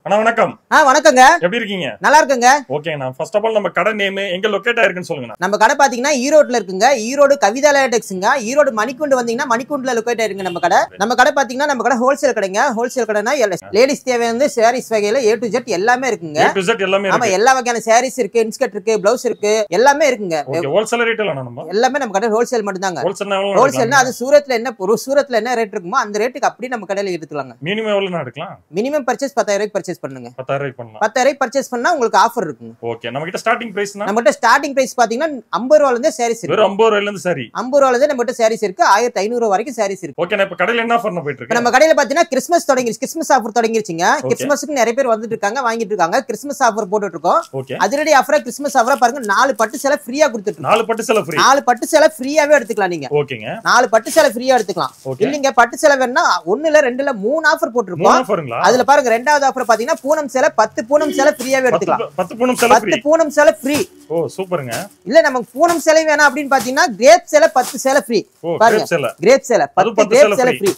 அண்ணா வணக்கம். வணக்கங்க. எப்படி இருக்கீங்க? நல்லா இருக்கங்க. ஓகேண்ணா. ஃபர்ஸ்ட் ஆஃப் ஆல் நம்ம கடை நேம் எங்க லொகேட் ஆயிருக்குன்னு சொல்லுங்க. நம்ம கடை பாத்தீங்கன்னா ஈரோட்ல இருக்குங்க. ஈரோடு கவிதா லேடெக்ஸ்ங்க. ஈரோடு மணிக்குண்டு வந்தீங்கன்னா மணிக்குண்டுல லொகேட் ஆயிருங்க நம்ம கடை. நம்ம கடை பாத்தீங்கன்னா நம்ம கடை ஹோல்சேல் கடைங்க. ஹோல்சேல் கடைனா லேடிஸ் தேவையான சாரீஸ் வகையில A to Z எல்லாமே இருக்குங்க. A to Z எல்லாமே இருக்கு. ஆமா, எல்லா வகையான சாரீஸ் இருக்கு, இன்ஸ்கர்ட் இருக்கு, ப்ளவுஸ் இருக்கு, எல்லாமே இருக்குங்க. ஓகே, ஹோல்சேல் ரேட்ல நம்ம எல்லாமே நம்ம கடை ஹோல்சேல் மட்டும் தாங்க. ஹோல்சேல்னா அது சூரத்ல என்ன ரேட் இருக்குமோ அந்த ரேட்டுக்கு அப்படியே நம்ம கடையில எடுத்துக்கலாங்க. மினிமம் எவ்வளவு எடுக்கலாம்? மினிமம் பர்ச்சேஸ் 10,000 ரூபாய்க்கு பர்ச்சேஸ் பண்ணுங்க. 10,000 பண்ணலாம். 10,000 பர்ச்சேஸ் பண்ணா உங்களுக்கு ஆஃபர் இருக்குங்க. ஓகே, நம்ம கிட்ட ஸ்டார்டிங் பிரைஸ்னா நம்மகிட்ட ஸ்டார்டிங் பிரைஸ் பாத்தீங்கன்னா 50 ரூபாயில இருந்து சாரீஸ் இருக்கு. வெறும் 50 ரூபாயில இருந்து சாரி. 50 ரூபாயில இருந்து நம்மகிட்ட சாரீஸ் இருக்கு. 1500 வரைக்கும் சாரீஸ் இருக்கு. ஓகே, நான் இப்ப கடையில என்ன ஆஃபர் போயிட்டு இருக்கு? நம்ம கடையில பாத்தீங்கன்னா கிறிஸ்மஸ் ஆஃபர் தொடங்கிருச்சுங்க. கிறிஸ்மஸ்க்கு நிறைய பேர் வந்துட்டு இருக்காங்க, வாங்கிட்டு இருக்காங்க. கிறிஸ்மஸ் ஆஃபர் போட்டுட்டு இருக்கோம். அதிரடி ஆஃபர் கிறிஸ்மஸ் ஆஃபரா பாருங்க. 4 பட்டு சேலை ஃப்ரீயா கொடுத்துட்டு 4 பட்டு சேலை ஃப்ரீ. 4 பட்டு சேலை ஃப்ரீயாவே எடுத்துக்கலாம் நீங்க. ஓகேங்க. 4 பட்டு சேலை ஃப்ரீயா எடுத்துக்கலாம். இல்லங்க பட்டு சேலை வேணா 1 இல்ல 2 இல்ல 3 ஆஃபர் போட்டுருக்கோம். அதுல பாருங்க ரெண்டாவது ஆஃபர் பாத்தீங்கன்னா பூனம் சேலை 10 பூனம் சேலை ஃப்ரீயாவே எடுத்துக்கலாம். 10 பூனம் சேலை ஃப்ரீ. 10 பூனம் சேலை ஃப்ரீ. ஓ சூப்பர்ங்க. இல்ல நமக்கு பூனம் சேலை வேணா அப்படினு பாத்தீங்கன்னா கிரேப் சேலை 10 சேலை ஃப்ரீ. பாருங்க கிரேப் சேலை 10 கிரேப் சேலை ஃப்ரீ.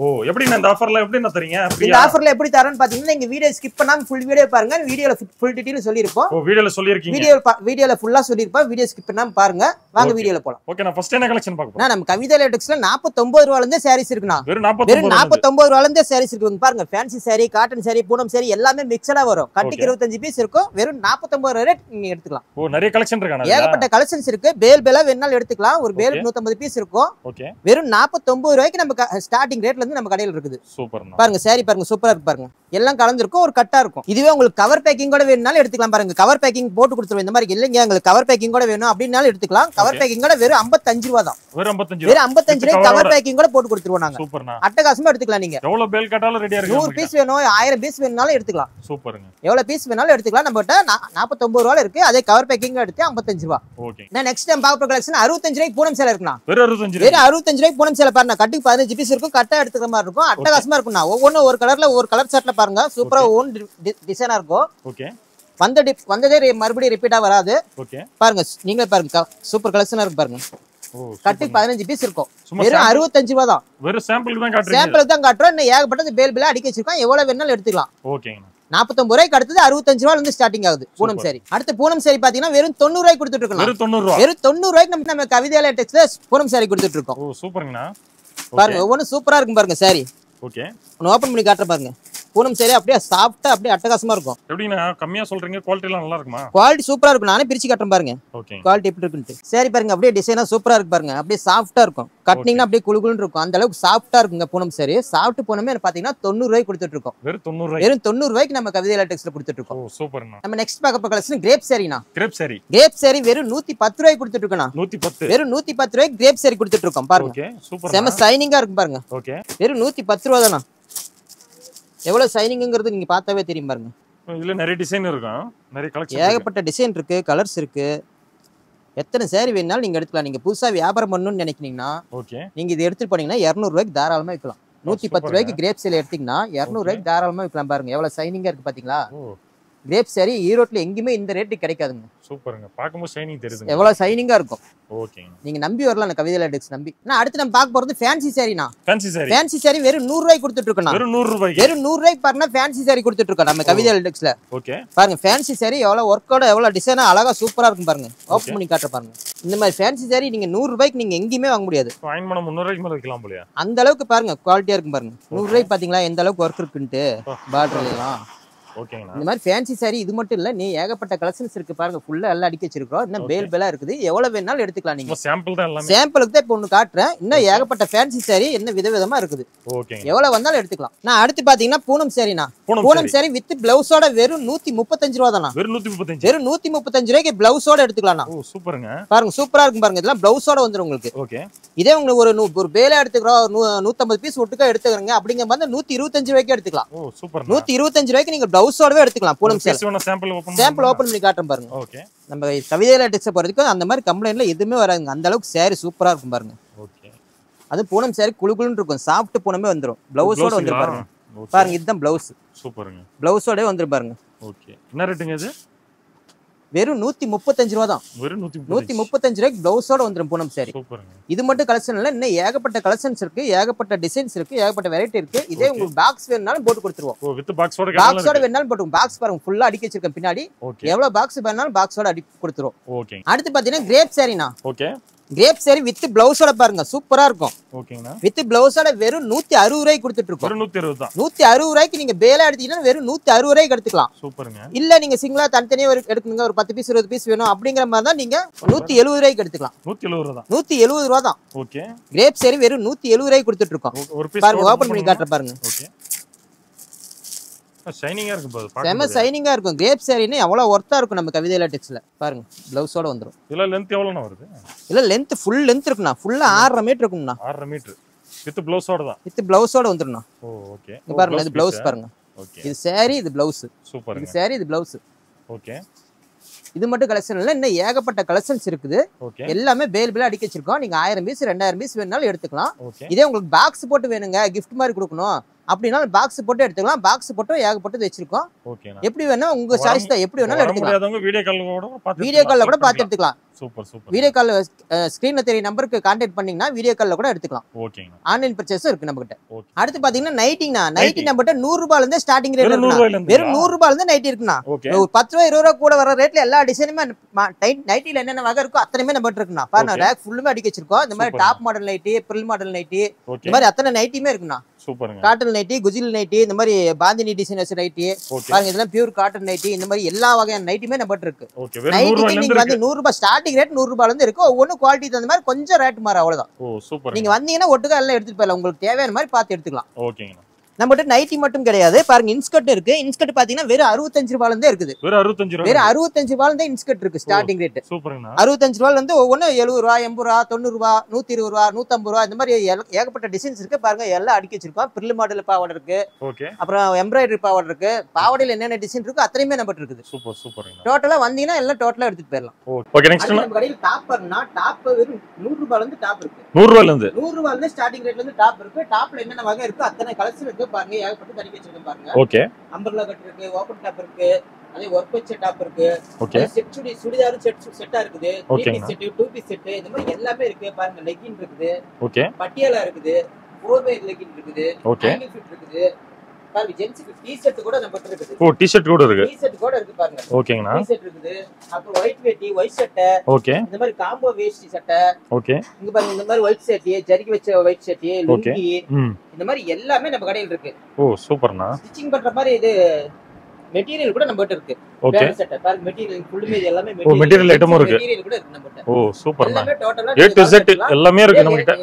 ஓ எப்படி இந்த ஆஃபர்ல எப்படி தரீங்க? இந்த ஆஃபர்ல எப்படி தரேன்னு பாத்தீங்கன்னா நீங்க வீடியோ ஸ்கிப் பண்ணாம ஃபுல் வீடியோ பாருங்க. வீடியோல ஃபுல் டீடைல் சொல்லிருப்போம். ஓ வீடியோல சொல்லிருக்கீங்க. வீடியோல ஃபுல்லா சொல்லிருப்போம். வீடியோ ஸ்கிப் பண்ணாம பாருங்க. வாங்க வீடியோல போலாம். ஓகே, நான் ஃபர்ஸ்ட் என்ன கலெக்ஷன் பார்க்க போறேன். நம்ம கவிதா லேடெக்ஸ்ல 49 ரூபாயில இருந்து சாரீஸ் இருக்குனா. வெறும் 49 ரூபாயில இருந்து சாரீஸ் இருக்கு. பாருங்க fancy sorry, cotton sorry, Poonam sorry எல்லாமே மிக்ஸடா வரும். கட்டிக்கு 25 பீஸ் இருக்கும். வெறும் 49 ரேட் நீங்க எடுத்துக்கலாம். ஓ நிறைய கலெக்ஷன் இருக்கானே. ஏகப்பட்ட கலெக்ஷன்ஸ் இருக்கு. பேல் வேணாலும் எடுத்துக்கலாம். ஒரு பேல் 150 பீஸ் இருக்கும். ஓகே, வெறும் 49 ரூபாய்க்கு நம்ம ஸ்டார்டிங் ரேட்ல இருந்து நம்ம கடையில இருக்குது. சூப்பர்ண்ணா. பாருங்க சாரி பாருங்க சூப்பரா இருக்கு பாருங்க. எல்லாம் கலந்துருக்கும். ஒரு கட்டா இருக்கும். இதுவே உங்களுக்கு கவர் பேக்கிங் கூட வேணும்னாலும் எடுத்துக்கலாம். பாருங்க கவர் பேக்கிங் போட்டு கொடுத்துருவோம். இந்த மாதிரி இல்லைங்க உங்களுக்கு கவர் பேக்கிங் கூட வேணும் அப்படின்னாலும் எடுத்துக்கலாம். கவர் பேக்கிங் கூட வெறும் 55 ரூபா தான். வெறும் 55 ரூபாய் கவர் பேக்கிங் கூட போட்டு கொடுத்துருவோம் நாங்க. சூப்பர்ண்ணா. அட்டகாசமா எடுத்துக்கலாம். நீங்க எவ்வளவு பேல் கட்டாலும் ரெடியா இருக்கு. 100 பீஸ் வேணும், 1000 பீஸ் வேணும்னாலும் எடுத்துக்கலாம். சூப்பர்ங்க. எவ்வளவு பீஸ் வேணாலும் எடுத்துக்கலாம். நம்ம கிட்ட 49 ரூபாயில இருக்கு. அதே கவர் பேக்கிங் எடுத்து 55 ரூபா. ஓகே, நான் நெக்ஸ்ட் டைம் பாக்குற கலெக்ஷன் 65 ரூபாய்க்கு பூனம் சேலை இருக்குண்ணா. வெறும் 65 ரூபாய்க்கு பூனம் சேலை பாருங்க. கட்டுக்கு 15 பீஸ் இருக்கும். கட்டா எடுத்துக்கிற மாதிரி இருக்கும். அட்டகாசமா இருக்கும்ண்ணா. ஒவ்வொன்றும் ஒரு கலர்ல ஒரு கலர் செட்ல பாருங்க. சூப்பரா ஓன் டிசைனா இருக்கும். ஓகே, வந்ததே மறுபடியும் ரிப்பீட்டா வராது. ஓகே பாருங்க நீங்களே பாருங்க. சூப்பர் கலெக்ஷனா இருக்கு பாருங்க. கட்டுக்கு 15 பீஸ் இருக்கும். வெறும் 65 ரூபா தான். வெறும் சாம்பிளுக்கு தான் காட்டுறீங்க. சாம்பிளுக்கு தான் காட்டுறோம். இன்னும் ஏகப்பட்டது பேல் அடிக்க வச்சிருக்கோம். எவ்வளவு வேணாலும் எடுத்துக்கலாம். ஓகேங்க. 49 ரூபாய்க்கு அடுத்தது 65 ரூபாயில இருந்து ஸ்டார்டிங் ஆகுது பூனம் சாரி. அடுத்து பூனம் சாரி பாத்தீங்கன்னா வெறும் 90 ரூபாய்க்கு கொடுத்துட்டு இருக்கோம். வெறும் 90 ரூபாய்க்கு நம்ம கவிதா லேடெக்ஸ்ல பூனம் சாரி கொடுத்துட்டு இருக்கோம். ஓ சூப்பர்ங்கண்ணா. பாருங்க ஒவ்வொன்றும் சூப்பரா இருக்கும் பாருங்க சாரி. ஓகே, ஓபன் பண்ணி காட்டுற பாருங்க. பூனம் சாரி அப்படியே சாஃப்ட்டா அப்படியே அட்டகாசமா இருக்கும். எப்படினா கம்மியா சொல்றீங்க, குவாலிட்டி எல்லாம் நல்லா இருக்குமா? குவாலிட்டி சூப்பரா இருக்கும். நானே பிரிச்சு காட்டுறேன் பாருங்க. ஓகே, குவாலிட்டி எப்படி இருக்குன்னு. சாரி பாருங்க அப்படியே டிசைனா சூப்பரா இருக்கு பாருங்க. அப்படியே சாஃப்ட்டா இருக்கும். கட்டினீங்கன்னா அப்படியே குளுகுளுன்னு இருக்கும். அந்த அளவுக்கு சாஃப்ட்டா இருக்குங்க பூனம் சாரி. சாஃப்ட் பூனமே பாத்தீங்கன்னா 90 ரூபாய்க்கு கொடுத்துட்டு இருக்கோம். வெறும் 90 ரூபாய். வெறும் 90 ரூபாய்க்கு நம்ம கவிதா லேடெக்ஸ்ல கொடுத்துட்டு இருக்கோம். ஓ சூப்பர்ண்ணா. நம்ம நெக்ஸ்ட் பார்க்க போற கலெக்ஷன் கிரேப் சாரினா. கிரேப் சாரி வெறும் 110 ரூபாய்க்கு கொடுத்துட்டு இருக்கோம். 110. வெறும் 110 ரூபாய்க்கு கிரேப் சாரி கொடுத்துட்டு இருக்கோம் பாருங்க. Okay, super. செம ஷைனிங்கா இருக்கு பாருங்க. ஓகே, வெறும் 110 ரூபாய் தானா. எவ்வளவு ஷைனிங்ங்கிறது நீங்க பார்த்தாவே தெரியும் பாருங்க. இதுல நிறைய டிசைன் இருக்கும். நிறைய கலெக்ஷன் ஏகப்பட்ட டிசைன் இருக்கு, கலர்ஸ் இருக்கு. எத்தனை சாரி வேணாலும் நீங்க எடுத்துக்கலாம். நீங்க புதுசா வியாபாரம் பண்ணணும்னு நினைக்கிறீங்கன்னா ஓகே, நீங்க இது எடுத்துட்டு போனீங்கன்னா 200 ரூபாய்க்கு தாராளமா விற்கலாம். 110 ரூபாய்க்கு கிரேப் சேலை எடுத்தீங்கன்னா 200 ரூபாய்க்கு தாராளமா விற்கலாம். பாருங்க எவ்வளவு ஷைனிங்கா இருக்கு பாத்தீங்களா. கிரேப் சாரி ஈரோட்ல எங்கேயுமே இந்த ரேட்டுக்கு கிடைக்காதுங்க. சூப்பர்ங்க. பாக்கும்போது ஷைனிங் தெரியுது. எவ்வளவு ஷைனிங்கா இருக்கும். ஓகேங்க. நீங்க நம்பி வரலாம் கவிதா லேடெக்ஸ் நம்பி. நான் அடுத்து நம்ம பார்க்க போறது ஃபேன்சி சாரினா. ஃபேன்சி சாரி வெறும் 100 ரூபாய்க்கு கொடுத்துட்டு இருக்கோம். வெறும் 100 ரூபாய்க்கு. வெறும் 100 ரூபாய்க்கு பாருங்க ஃபேன்சி சாரி கொடுத்துட்டு இருக்கோம் நம்ம கவிதா லேடெக்ஸ்ல. ஓகே, பாருங்க ஃபேன்சி சாரி எவ்வளவு ஒர்க்கோட எவ்வளவு டிசைனா அழகா சூப்பரா இருக்கும் பாருங்க. ஓபன் பண்ணி காட்டுற பாருங்க. இந்த மாதிரி ஃபேன்சி சாரி நீங்க 100 ரூபாய்க்கு நீங்க எங்கேயுமே வாங்க முடியாது. ஃபைன் பண்ண 300 ரூபாய்க்கு மேல விக்கலாம் போலயா. அந்த அளவுக்கு பாருங்க குவாலிட்டியா இருக்கும் பாருங்க. 100 ரூபாய்க்கு பாத்தீங்களா எந்த அளவுக்கு ஒர்க் இருக்குன்னு பார்டர் எல்லாம். ஓகேங்களா. இந்த மாதிரி ஃபேன்சி சாரி இது மட்டும் இல்ல, நீ ஏகப்பட்ட கலெக்ஷன்ஸ் இருக்கு பாருங்க. ஃபுல்லா எல்லாம் அடிக்க வச்சிருக்கோம். இன்னும் பேலா இருக்குது. எவ்வளவு வேணாலும் எடுத்துக்கலாம் நீங்க. சாம்பிள் தான் எல்லாமே. சாம்பிளுக்கு தான் இப்போ ஒன்னு காட்டுறேன். இன்னும் ஏகப்பட்ட ஃபேன்சி சாரி என்ன விதவிதமா இருக்குது. ஓகேங்க. எவ்வளவு வந்தாலும் எடுத்துக்கலாம். நான் அடுத்து பாத்தீங்கன்னா பூனம் சாரினா. பூனம் சாரி வித் பிளவுஸோட வெறும் 135 ரூபா தானா. வெறும் 135. வெறும் 135 ரூபாய்க்கு பிளவுஸோட எடுத்துக்கலாம். ஓ சூப்பர்ங்க. பாருங்க சூப்பரா இருக்கும் பாருங்க. இதெல்லாம் பிளவுஸோட வந்துரும் உங்களுக்கு. ஓகே, இதே உங்களுக்கு ஒரு பேலா எடுத்துக்கிறோம் 150 பீஸ் ஒட்டுக்கா எடுத்துக்கிறீங்க அப்படிங்கிற மாதிரி 125 ரூபாய்க்கு எடுத்துக்கலாம். ஓ சூப்பர். 125 ரூபாய்க்கு நீங்க பிளவுஸோடவே எடுத்துக்கலாம். பூனம் சாரி சாம்பிள் ஓபன் பண்ணி காட்டுறேன் பாருங்க. ஓகே, நம்ம கவிதா லேடெக்ஸ் போறதுக்கு அந்த மாதிரி கம்ப்ளைண்ட்ல எதுவுமே வராதுங்க. அந்த அளவுக்கு சாரி சூப்பரா இருக்கும் பாருங்க. ஓகே, அது பூனம் சாரி குளுகுளுன்னு இருக்கும். சாஃப்ட் பூனமே வந்துரும். பிளவுஸோட வந்து பாருங்க. பாருங்க இதுதான் பிளவுஸ். சூப்பர்ங்க. பிளவுஸோட வந்து பாருங்க. ஓகே, என்ன ரேட்டுங்க இது? வெறும் 135 ரூபா தான். வெறும் 135 ரூபாய்க்கு பிளவுஸோட வந்துரும் பூனம் சாரி. சூப்பருங்க. இது மட்டும் கலெக்ஷன் இல்ல, இன்னும் ஏகப்பட்ட கலெக்ஷன்ஸ் இருக்கு, ஏகப்பட்ட டிசைன்ஸ் இருக்கு, ஏகப்பட்ட வெரைட்டி இருக்கு. இதே உங்களுக்கு பாக்ஸ் வேணும்னாலும் போட்டு கொடுத்துருவோம். ஓ வித் பாக்ஸோட வேணாலும் போட்டு பாக்ஸ் பாருங்க ஃபுல்லா அடிக்க வச்சிருக்கேன் பின்னாடி. எவ்வளவு பாக்ஸ் வேணாலும் பாக்ஸோட அடி கொடுத்துருவோம். ஓகே. அடுத்து பாத்தீங்கன்னா கிரேப் சாரினா. ஓகே. கிரேப் சாரி வித் பிளவுஸோட பாருங்க சூப்பரா இருக்கும். ஓகேங்கண்ணா. வித் பிளவுஸோட வெறும் 160 ரூபாய்க்கு கொடுத்துட்டு இருக்கோம். 160 தான். 160 ரூபாய்க்கு நீங்க பேலா எடுத்தீங்கன்னா வெறும் 160 ரூபாய்க்கு எடுத்துக்கலாம். சூப்பருங்க. இல்ல நீங்க சிங்கிளா தனித்தனியா எடுக்கணுங்க, ஒரு 10 பீஸ் 20 பீஸ் வேணும் அப்படிங்கிற மாதிரி தான் நீங்க 170 ரூபாய்க்கு எடுத்துக்கலாம். 170 தான். 170 ரூபா தான். ஓகே. கிரேப் சாரி வெறும் 170 ரூபாய்க்கு கொடுத்துட்டு இருக்கோம். ஒரு பீஸ் பாருங்க, ஓபன் பண்ணி காட்டுற பாருங்க. ஓகே. ஷைனிங்கா இருக்கு பாருங்க. செம ஷைனிங்கா இருக்கும். கிரேப் சாரினா எவ்வளவு வர்த்தா இருக்கும் நம்ம கவிதை லாட்டெக்ஸ்ல. பாருங்க பிளவுஸோட வந்துரும். இல்ல லெந்த் எவ்வளவுனா வருது? இல்ல லெந்த் ஃபுல் லெந்த் இருக்குண்ணா. ஃபுல்லா 6.5 மீட்டர் இருக்கும்ண்ணா. 6.5 மீட்டர் வித் பிளவுஸோட தான். வித் பிளவுஸோட வந்துரும்ண்ணா. Oh okay. இங்க பாருங்க, இது பிளவுஸ் பாருங்க. ஓகே. இது சாரி, இது பிளவுஸ். சூப்பருங்க. இது சாரி, இது பிளவுஸ். ஓகே. இது மட்டும் கலெக்ஷன் இல்ல, இன்னும் ஏகப்பட்ட கலெக்ஷன்ஸ் இருக்குது. ஓகே. எல்லாமே பேல் அடிக்க வச்சிருக்கோம். நீங்க 1000 பீஸ் 2000 பீஸ் வேணாலும் எடுத்துக்கலாம். ஓகே. இதே உங்களுக்கு பாக்ஸ் போட்டு வேணுங்க, கிஃப்ட் மாதிரி கொடுக்கணும் அப்படின்னா பாக்ஸ் போட்டு எடுத்துக்கலாம். பாக்ஸ் போட்டு ஏகப்பட்டது வச்சிருக்கோம். ஓகேண்ணா. எப்படி வேணா உங்க சாய்ஸ் தான், எப்படி வேணாலும் எடுத்துக்கலாம். வீடியோ கால்ல கூட பார்த்து எடுத்துக்கலாம். Super super. வீடியோ கால் ஸ்கிரீன்ல தெரிய நம்பருக்கு கான்டாக்ட் பண்ணீங்கன்னா வீடியோ கால்ல கூட எடுத்துக்கலாம். ஓகேங்க. ஆன்லைன் பர்ச்சேஸும் இருக்கு நம்ம கிட்ட. ஓகே. அடுத்து பாத்தீங்கன்னா நைட்டினா. நைட்டி நம்ம கிட்ட 100 ரூபாயில இருந்து ஸ்டார்டிங் ரேட் இருக்கு. வெறும் 100 ரூபாயில இருந்து நைட்டி இருக்குண்ணா. ஒரு 10 ரூபாய் 20 ரூபாய் கூட வர ரேட்ல எல்லா டிசைனுமே நைட்டில என்னென்ன வகை இருக்கோ அத்தனையுமே நம்ம கிட்ட இருக்குண்ணா. பாருங்க, ரேக் ஃபுல்லுமே அடிக்க வச்சிருக்கோம். இந்த மாதிரி top model nighty, frill model nighty, இந்த மாதிரி அத்தனை நைட்டியுமே இருக்குண்ணா. சூப்பருங்க. காட்டன் நைட்டி, குஜில் நைட்டி, இந்த மாதிரி பாந்தினி டிசைன் வச்ச நைட்டி பாருங்க. இதெல்லாம் பியூர் காட்டன் நைட்டி. இந்த மாதிரி எல்லா வகையான நைட்டியுமே நம்ம கிட்ட இருக்கு. நைட்டிக்கு நீங்க வந்து 100 ரூபாய் ஸ்டார்டிங் ரேட் 100 ரூபாயில இருந்து இருக்கு. ஒவ்வொரு குவாலிட்டி தகுந்த மாதிரி கொஞ்சம் ரேட் மாறும், அவ்வளவுதான். ஓ சூப்பர். நீங்க வந்தீங்கன்னா ஒட்டுக்கா எல்லாம் எடுத்துட்டு போயிடலாம். உங்களுக்கு தேவையான மாதிரி பார்த்து எடுத்துக்கலாம். ஓகேங்க. நம்ம கிட்ட நைட்டி மட்டும் கிடையாது. பாருங்க, இன்ஸ்கர்ட் இருக்கு. இன்ஸ்கர்ட் பாத்தீங்கன்னா வெறும் 65 ரூபாயில இருந்தே இருக்குது. வெறும் 65 ரூபாய். வெறும் 65 ரூபாயில இருந்தே இன்ஸ்கர்ட் இருக்கு ஸ்டார்டிங் ரேட். சூப்பர்ங்க. 65 ரூபாயில இருந்து ஒவ்வொன்னு 70 ரூபாய், 80 ரூபாய், 90 ரூபாய், 120 ரூபாய், 150 ரூபாய், இந்த மாதிரி ஏகப்பட்ட டிசைன்ஸ் இருக்கு. பாருங்க, எல்லாம் அடிக்க வச்சிருக்கோம். பிரில் மாடல் பாவாடை இருக்கு. ஓகே. அப்புறம் எம்ப்ராய்டரி பாவாடை இருக்கு. பாவாடையில என்னென்ன டிசைன் இருக்கு அத்தனையுமே நம்ம கிட்ட இருக்குது. சூப்பர் சூப்பர்ங்க. டோட்டலா வந்தீங்கன்னா எல்லாம் டோட்டலா எடுத்துட்டு போயிடலாம். ஓகே. நெக்ஸ்ட் நம்ம கடையில டாப் பண்ணா டாப் வெறும் 100 ரூபாயில இருந்து டாப் இருக்கு. 100 ரூபாயில இருந்து 100 ரூபாயில இருந்து ஸ்டார்டிங் ரேட்ல இருந்து டாப் இருக்கு. டாப்ல என்னென்ன வகை இருக்கு அத்தனை கலெக்ஷன் இருக்கு. பாருங்க, ஏகப்பட்ட அடிக்க வச்சிருக்கோம் பாருங்க. ஓகே. அம்பர்லா கட் இருக்கு, ஓபன் டாப் இருக்கு, அதே ஒர்க் வச்ச டாப் இருக்கு. ஓகே. செட் சுடிதார் செட்டா இருக்குது. 3 பீஸ் செட், 2 பீஸ் செட், இந்த மாதிரி எல்லாமே இருக்கு. பாருங்க, லெகின் இருக்குது. ஓகே. பட்டியாலா இருக்குது. 4-way லெகின் இருக்குது. ஓகே. ஆங்கிள் ஃபிட் இருக்குது. பாருங்க, ஜென்ஸ்க்கு டி-ஷர்ட் கூட நம்ம கிட்ட இருக்குது. ஓ டி-ஷர்ட் கூட இருக்கு. டி-ஷர்ட் கூட இருக்கு பாருங்க. ஓகேங்கண்ணா. டி-ஷர்ட் இருக்குது. அப்புறம் ஒயிட் வேட்டி, ஒயிட் சட்டை. ஓகே. இந்த மாதிரி காம்போ வேஷ்டி சட்டை. ஓகே. இங்க பாருங்க, இந்த மாதிரி ஒயிட் சட்டை, ஜரிகை வச்ச ஒயிட் சட்டை, லுங்கி, இந்த மாதிரி எல்லாமே நம்ம கடையில இருக்கு. ஓ சூப்பர்ண்ணா. ஸ்டிச்சிங் பண்ற மாதிரி இது மெட்டீரியல் கூட நம்ம கிட்ட இருக்கு. ஓகே. சட்டை பாருங்க, மெட்டீரியல் ஃபுல்லுமே எல்லாமே மெட்டீரியல் ஐட்டமும் இருக்கு. மெட்டீரியல் கூட இருக்கு நம்ம கிட்ட. ஓ சூப்பர்ண்ணா. எல்லாமே டோட்டலா A to Z எல்லாமே இருக்கு நம்ம கிட்ட.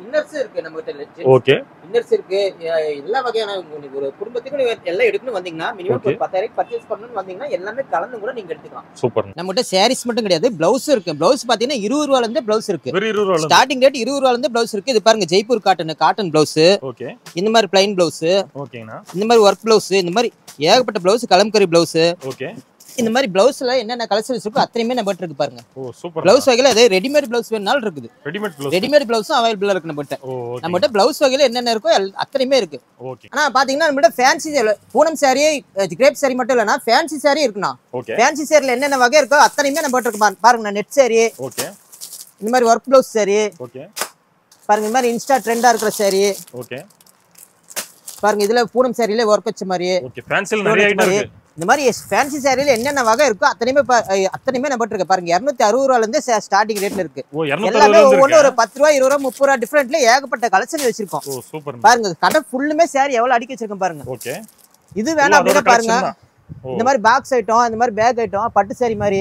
இன்னர்ஸ் இருக்கு நம்ம கிட்ட. ஓகே. இன்னர்ஸ் இருக்கு. எல்லா வகையான ஒரு குடும்பத்துக்கு நீங்க எல்லாம் எடுக்கணும் வந்தீங்கன்னா மினிமம் 10,000 பர்ச்சேஸ் பண்ணனும் வந்தீங்கன்னா எல்லாமே கலந்து கூட நீங்க எடுத்துக்கலாம். சூப்பர். நம்ம கிட்ட சாரீஸ் மட்டும் கிடையாது, ப்ளவுஸ் இருக்கு. ப்ளவுஸ் பாத்தீங்கன்னா 20 ரூபாயில இருந்து ப்ளவுஸ் இருக்கு. வெறும் 20 ரூபாயில ஸ்டார்டிங் ரேட் 20 ரூபாயில இருந்து ப்ளவுஸ் இருக்கு. இது பாருங்க, ஜெய்ப்பூர் காட்டன் ப்ளவுஸ். ஓகே. இந்த மாதிரி ப்ளைன் ப்ளவுஸ். ஓகேனா. இந்த மாதிரி ஒர்க் ப்ளவுஸ், இந்த மாதிரி ஏகப்பட்ட ப்ளவுஸ், கலம்கரி ப்ளவுஸ். ஓகே. இந்த மாதிரி ப்ளவுஸ்ல என்னென்ன கலெக்ஷன்ஸ் இருக்கோ அத்தனையுமே நம்ம கிட்ட இருக்கு பாருங்க. ஓ சூப்பர். ப்ளவுஸ் வகையில அதே ரெடிமேட் ப்ளவுஸ் வேணாலும் இருக்குது. ரெடிமேட் ப்ளவுஸும் அவைலபிளா இருக்கு நம்ம கிட்ட. நம்ம கிட்ட ப்ளவுஸ் வகையில என்னென்ன இருக்கோ அத்தனையுமே இருக்கு. ஓகே. ஆனா பாத்தீங்கன்னா நம்ம கிட்ட ஃபேன்சி பூனம் சாரி, கிரேப் சாரி மட்டும் இல்லனா ஃபேன்சி சாரி இருக்குண்ணா. ஓகே. ஃபேன்சி சாரில என்னென்ன வகை இருக்கோ அத்தனையுமே நம்ம கிட்ட இருக்கு. பாருங்க, நெட் சாரி. ஓகே. இந்த மாதிரி ஒர்க் ப்ளவுஸ் சாரி. ஓகே. பாருங்க, இந்த மாதிரி இன்ஸ்டா ட்ரெண்டா இருக்கிற சாரி. ஓகே. பாருங்க, இதுல பூனம் சாரியில ஒர்க் வச்ச மாதிரி. ஓகே. ஃபேன்சில நிறைய ஐட்டம் இருக்கு. இந்த மாதிரி ஃபேன்சி சாரியில என்னென்ன வகை இருக்கோ அத்தனையுமே நம்ம இருக்கு. பாருங்க, 260 ரூபாயில இருந்து ஸ்டார்டிங் ரேட்ல இருக்கு. எல்லாமே ஒவ்வொரு ஒரு 10 ரூபாய் 20 ரூபாய் 30 ரூபாய் டிஃபரெண்ட்ல ஏகப்பட்ட கலெக்ஷன் வச்சிருக்கோம். பாருங்க, கடை ஃபுல்லுமே சாரி எவ்வளவு அடிக்க வச்சிருக்கோம் பாருங்க. ஓகே. இது வேணா அப்படின்னா பாருங்க, இந்த மாதிரி பாக்ஸ் ஐட்டம், இந்த மாதிரி பேக் ஐட்டம், பட்டு சாரி மாதிரி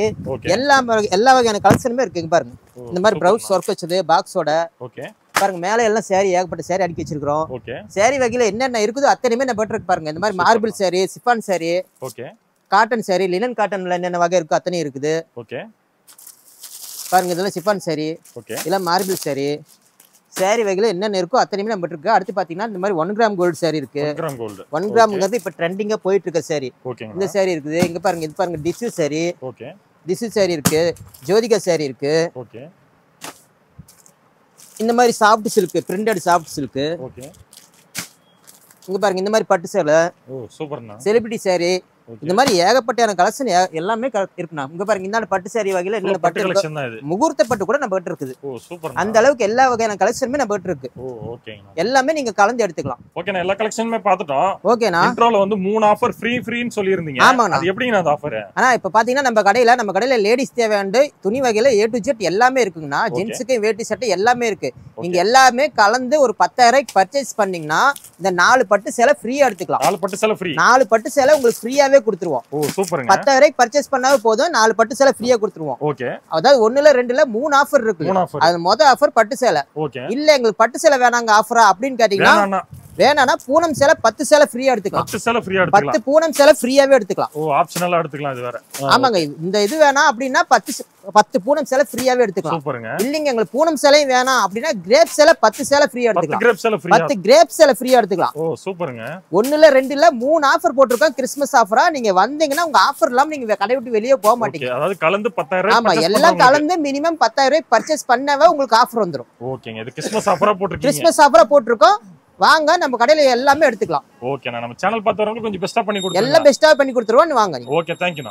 எல்லா வகையான கலெக்ஷனுமே இருக்கு பாருங்க. இந்த மாதிரி ப்ளவுஸ் ஒர்க் வச்சது பாக்ஸோட. ஓகே. பாருங்க, மேல எல்லாம் சாரி ஏகப்பட்ட சாரி அடிக்க வச்சிருக்கோம். ஓகே. சாரி வகையில என்னென்ன இருக்குதோ அத்தனையுமே நம்ம கிட்ட இருக்கு பாருங்க. இந்த மாதிரி marble sari, chiffon sari, okay, cotton sari, linen காட்டன்ல என்னென்ன வகை இருக்கோ அத்தனையும் இருக்குது. ஓகே. பாருங்க, இதெல்லாம் சிஃபான் சாரி. ஓகே. இதெல்லாம் மார்பிள் சாரி. சாரி வகையில என்னென்ன இருக்கோ அத்தனையுமே நம்ம இருக்கு. அடுத்து பாத்தீங்கன்னா இந்த மாதிரி 1 கிராம் கோல்டு சாரி இருக்கு. 1 கிராம்ங்கிறது இப்ப ட்ரெண்டிங்கா போயிட்டு இருக்க சாரி. இந்த சாரி இருக்குது. இங்க பாருங்க, இது பாருங்க, tissue sorry. Okay. Tissue sorry இருக்கு. ஜோதிகா சாரி இருக்கு. ஓகே. இந்த மாதிரி soft silk, printed soft silk. Okay. இங்க பாருங்க, இந்த மாதிரி பட்டு சேலை. ஓ சூப்பர்ண்ணா. Celebrity sorry. இந்த மாதிரி ஏகப்பட்ட கலெக்ஷன் எல்லாமே இருக்குண்ணா. இங்க பாருங்க இந்த பட்டு சாரி வகையில என்னென்ன பட்டு கலெக்ஷன் தான் இது. முகூர்த்த பட்டு கூட நம்ம கிட்ட இருக்குது. ஓ சூப்பர். அந்த அளவுக்கு எல்லா வகையான கலெக்ஷனுமே நம்ம கிட்ட இருக்கு. ஓ ஓகேங்க. எல்லாமே நீங்க கலந்து எடுத்துக்கலாம். ஓகேண்ணா எல்லா கலெக்ஷனுமே பார்த்துட்டோம். ஓகேண்ணா. இன்ட்ரோல வந்து 3 ஆஃபர் ஃப்ரீன்னு சொல்லியிருந்தீங்க. ஆமாண்ணா. அது எப்படிங்க அந்த ஆஃபர்? ஆனா இப்ப பாத்தீங்கன்னா நம்ம கடையில லேடிஸ் தேவையான துணி வகையில A to Z எல்லாமே இருக்குங்கண்ணா. ஜென்ஸுக்கு வேட்டி சட்டை எல்லாமே இருக்கு. நீங்க எல்லாமே கலந்து ஒரு 10,000 பர்ச்சேஸ் பண்ணீங்கன்னா இந்த 4 பட்டு சேலை ஃப்ரீயா எடுத்துக்கலாம். 4 பட்டு சேலை ஃப்ரீ. 4 பட்டு சேலை உங்களுக்கு ஃப்ரீயாவே கொடுத்துருவோம். ஓ சூப்பர்ங்க. 10,000 பர்ச்சேஸ் பண்ணாவே போதும் 4 பட்டு சேலை ஃப்ரீயா கொடுத்துருவோம். ஓகே. அதாவது 1 இல்ல 2 இல்ல 3 ஆஃபர் இருக்கு. அது மொத ஆஃபர் பட்டு சேலை. ஓகே. இல்ல எங்களுக்கு பட்டு சேலை வேணாங்க ஆஃபரா அப்படின்னு கேட்டீங்கன்னா வேணானா பூனம் சேலை 10 சேலை ஃப்ரீயா எடுத்துக்கலாம். 10 சேலை ஃப்ரீயா எடுத்துக்கலாம். 10 பூனம் சேலை ஃப்ரீயாவே எடுத்துக்கலாம். ஓ ஆப்ஷனலா எடுத்துக்கலாம் இது வேற. ஆமாங்க. இந்த இது வேணா அப்படின்னா 10 பூனம் சேலை ஃப்ரீயாவே எடுத்துக்கலாம். சூப்பர்ங்க. இல்லங்க எங்களுக்கு பூனம் சேலையும் வேணாம் அப்படின்னா கிரேப் சேலை 10 சேலை ஃப்ரீயா எடுத்துக்கலாம். 10 கிரேப் சேலை ஃப்ரீயா. 10 கிரேப் சேலை ஃப்ரீயா எடுத்துக்கலாம். ஓ சூப்பர்ங்க. 1 இல்ல 2 இல்ல 3 ஆஃபர் போட்டுருக்கோம். கிறிஸ்மஸ் ஆஃபரா நீங்க வந்தீங்கன்னா உங்க ஆஃபர் இல்லாம நீங்க கடை விட்டு வெளியே போக மாட்டீங்க. அதாவது கலந்து 10,000. ஆமா எல்லாம் கலந்து மினிமம் 10,000 பர்ச்சேஸ் பண்ணவே உங்களுக்கு ஆஃபர் வந்துரும். ஓகேங்க. இது கிறிஸ்மஸ் ஆஃபரா போட்டுருக்கீங்க. கிறிஸ்மஸ் ஆஃபரா போட்டுருக்கோம். வாங்க நம்ம கடையில எல்லாமே எடுத்துக்கலாம். ஓகேண்ணா நம்ம சேனல் பார்த்தவங்களுக்கு கொஞ்சம் பெஸ்டா பண்ணி கொடுத்துருங்க. எல்லாம் பெஸ்டா பண்ணி கொடுத்துருவோம். வாங்க. ஓகே தேங்க்யூண்ணா.